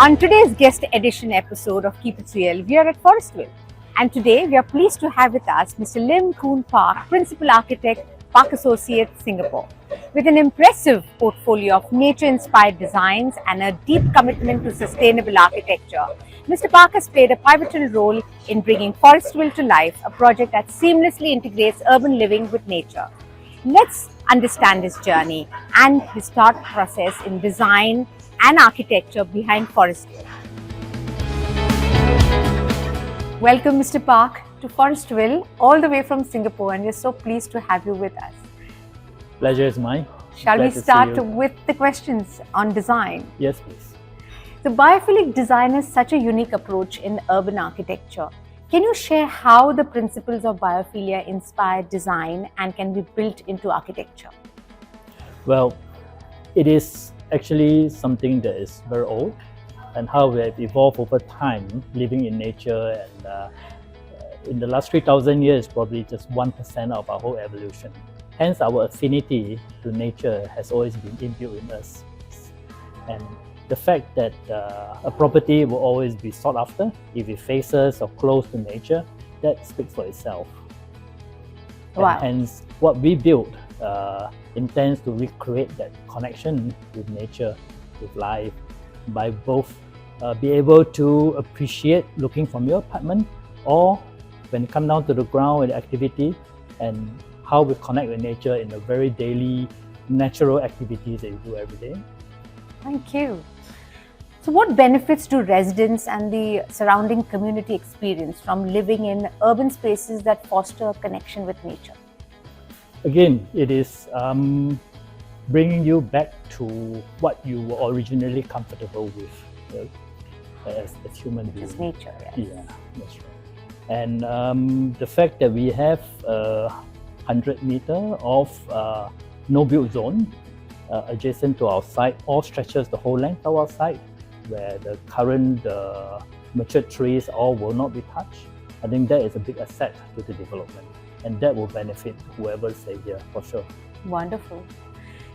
On today's guest edition episode of Keep It Real, we are at Forestville. And today we are pleased to have with us Mr. Lim Koon Park, Principal Architect, Park Associates, Singapore. With an impressive portfolio of nature-inspired designs and a deep commitment to sustainable architecture, Mr. Park has played a pivotal role in bringing Forestville to life, a project that seamlessly integrates urban living with nature. Let's understand his journey and his thought process in design and architecture behind Forestville. Welcome, Mr. Park, to Forestville, all the way from Singapore, and we're so pleased to have you with us. Pleasure is mine. Shall we start with the questions on design? Yes, please. The biophilic design is such a unique approach in urban architecture. Can you share how the principles of biophilia inspire design and can be built into architecture? Well, it is actually something that is very old, and how we have evolved over time living in nature, and in the last 3,000 years probably just 1% of our whole evolution. Hence our affinity to nature has always been inbuilt in us. And the fact that a property will always be sought after if it faces or close to nature, that speaks for itself. Wow. And hence what we build intends to recreate that connection with nature, with life, by both be able to appreciate looking from your apartment, or when you come down to the ground with activity, and how we connect with nature in the very daily natural activities that you do every day. Thank you. So what benefits do residents and the surrounding community experience from living in urban spaces that foster a connection with nature? Again, it is bringing you back to what you were originally comfortable with as human beings. It's nature, yes. Yeah, that's right. And the fact that we have 100 meters of no-build zone adjacent to our site, all stretches the whole length of our site, where the current matured trees all will not be touched. I think that is a big asset to the development, and that will benefit whoever stays here for sure. Wonderful.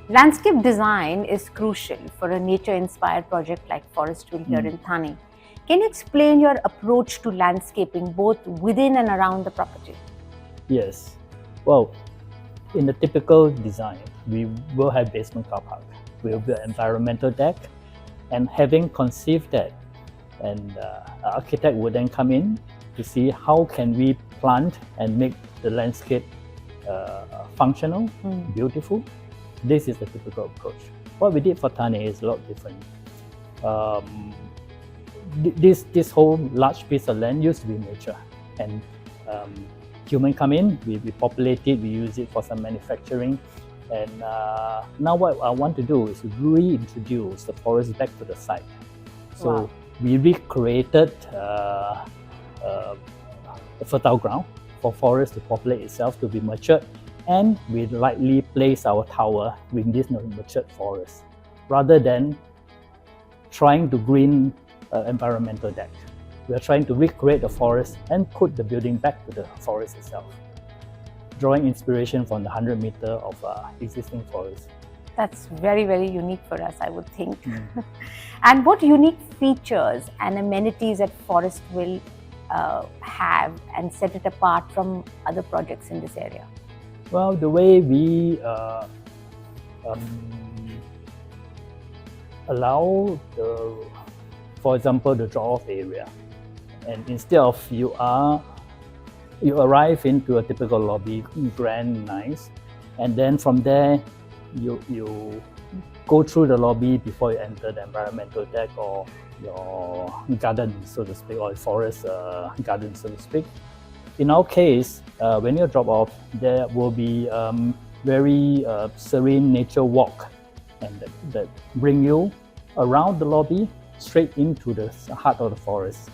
Landscape design is crucial for a nature-inspired project like Forestville here in Thane. Can you explain your approach to landscaping both within and around the property? Yes. Well, in the typical design, we will have basement car park. We will build an environmental deck, and having conceived that, and an architect would then come in to see how can we plant and make the landscape functional, beautiful. This is the typical approach. What we did for Thane is a lot different. This whole large piece of land used to be nature, and human come in, we populate it, we use it for some manufacturing, and now what I want to do is reintroduce the forest back to the site. So wow. We recreated a fertile ground for forest to populate itself, to be matured, and we lightly place our tower within this matured forest, rather than trying to green environmental deck. We are trying to recreate the forest and put the building back to the forest itself, drawing inspiration from the 100 meters of existing forest. That's very, very unique for us, I would think. And what unique features and amenities at Forestville have and set it apart from other projects in this area? Well, the way we allow for example, the drop-off area, and instead of you arrive into a typical lobby, grand, nice, and then from there you go through the lobby before you enter the environmental deck or your garden, so to speak, or forest garden, so to speak. In our case, when you drop off, there will be very serene nature walk, and that bring you around the lobby straight into the heart of the forest.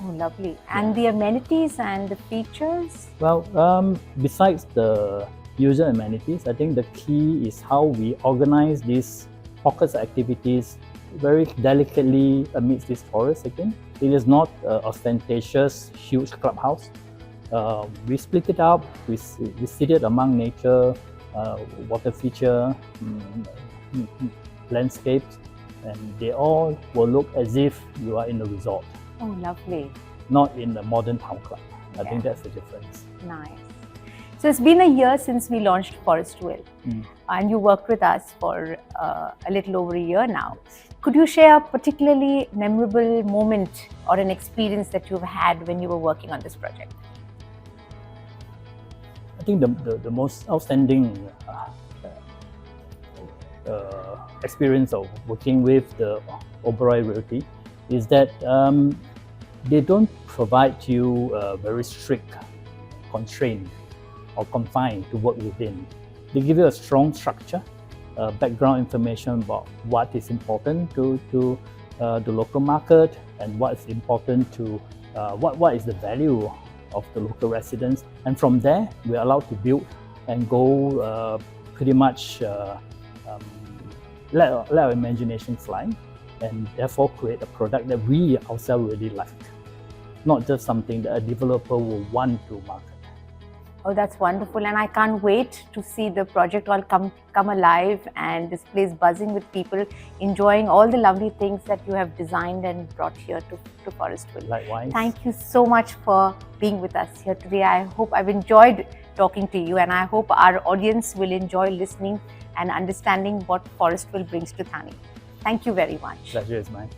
Oh, lovely. And the amenities and the features? Well, besides the user amenities, I think the key is how we organize these pockets of activities very delicately amidst this forest again. It is not an ostentatious, huge clubhouse. We split it up, we sit it among nature, water feature, landscapes, and they all will look as if you are in a resort, Oh, lovely. not in a modern town club. I Yeah. think that's the difference. Nice. So it's been a year since we launched Forestville, and you worked with us for a little over a year now. Could you share a particularly memorable moment or an experience that you've had when you were working on this project? I think the most outstanding experience of working with the Oberoi Realty is that they don't provide you a very strict constraint or confined to work within. They give you a strong structure, background information about what is important to the local market and what is important to what is the value of the local residents. And from there, we're allowed to build and go pretty much let our imagination fly, and therefore create a product that we ourselves really like, not just something that a developer will want to market. Oh, that's wonderful, and I can't wait to see the project all come alive and this place buzzing with people enjoying all the lovely things that you have designed and brought here to Forestville. Likewise. Thank you so much for being with us here today. I hope I've enjoyed talking to you, and I hope our audience will enjoy listening and understanding what Forestville brings to Thane. Thank you very much. Pleasure is mine.